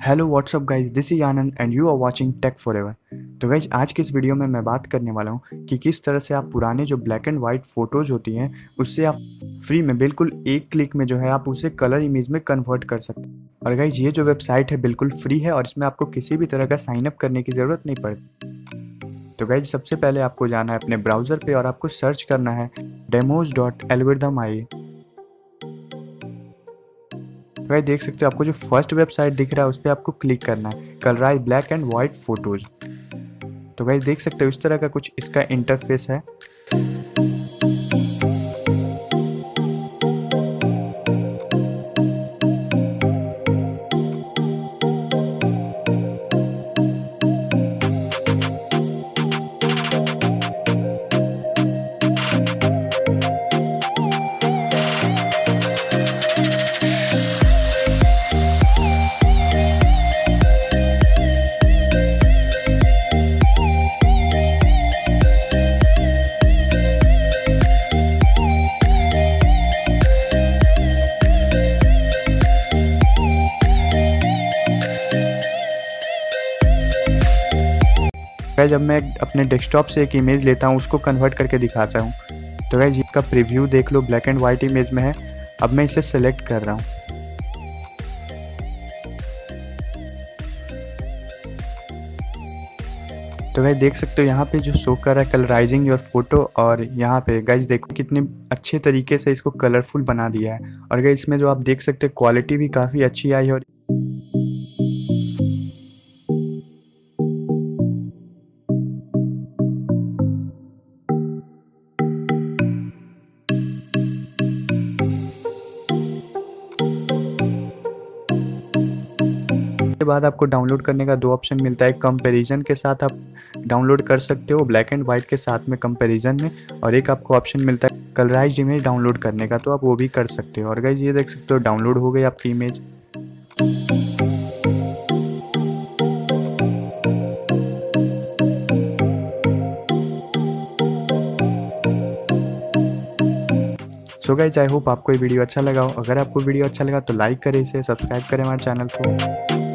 Hello what's up guys, this is Anand and you are watching tech forever. तो guys आज के इस वीडियो में मैं बात करने वाला हूँ कि किस तरह से आप पुराने जो ब्लैक एंड वाइट फ़ोटोज़ होती हैं उससे आप फ्री में बिल्कुल एक क्लिक में जो है आप उसे कलर इमेज में कन्वर्ट कर सकते हैं। और गाइज ये जो वेबसाइट है बिल्कुल फ्री है और इसमें आपको किसी भी तरह का साइन अप करने की ज़रूरत नहीं पड़ती। तो गाइज सबसे पहले आपको जाना है अपने ब्राउज़र पे और आपको सर्च करना है demos.algorithm.ie। तो भाई देख सकते हो आपको जो फर्स्ट वेबसाइट दिख रहा है उस पर आपको क्लिक करना है, कलराई ब्लैक एंड वाइट फोटोज। तो भाई देख सकते हो इस तरह का कुछ इसका इंटरफेस है। गाइज जब मैं अपने डेस्कटॉप से एक इमेज लेता हूँ उसको कन्वर्ट करके दिखाता हूँ। तो गाइज इसका प्रीव्यू देख लो, ब्लैक एंड वाइट इमेज में है। अब मैं इसे सेलेक्ट कर रहा हूँ। तो गाइज देख सकते हो यहाँ पे जो शो कर रहा है कलराइजिंग योर फोटो, और यहाँ पे गाइज देखो कितने अच्छे तरीके से इसको कलरफुल बना दिया है। और गाइज इसमें जो आप देख सकते हो क्वालिटी भी काफ़ी अच्छी आई है। और के बाद आपको डाउनलोड करने का दो ऑप्शन मिलता है। कंपैरिजन के साथ आप डाउनलोड कर सकते हो, ब्लैक एंड वाइट के साथ में कंपैरिजन में, और एक आपको ऑप्शन मिलता है कलराइज्ड इमेज डाउनलोड करने का, तो आप वो भी कर सकते हो। और गाइस ये देख सकते हो डाउनलोड हो गई आपकी image. So guys I hope आपको ये वीडियो अच्छा लगा हो। अगर आपको वीडियो अच्छा लगा तो लाइक करें, इसे सब्सक्राइब करें हमारे चैनल को।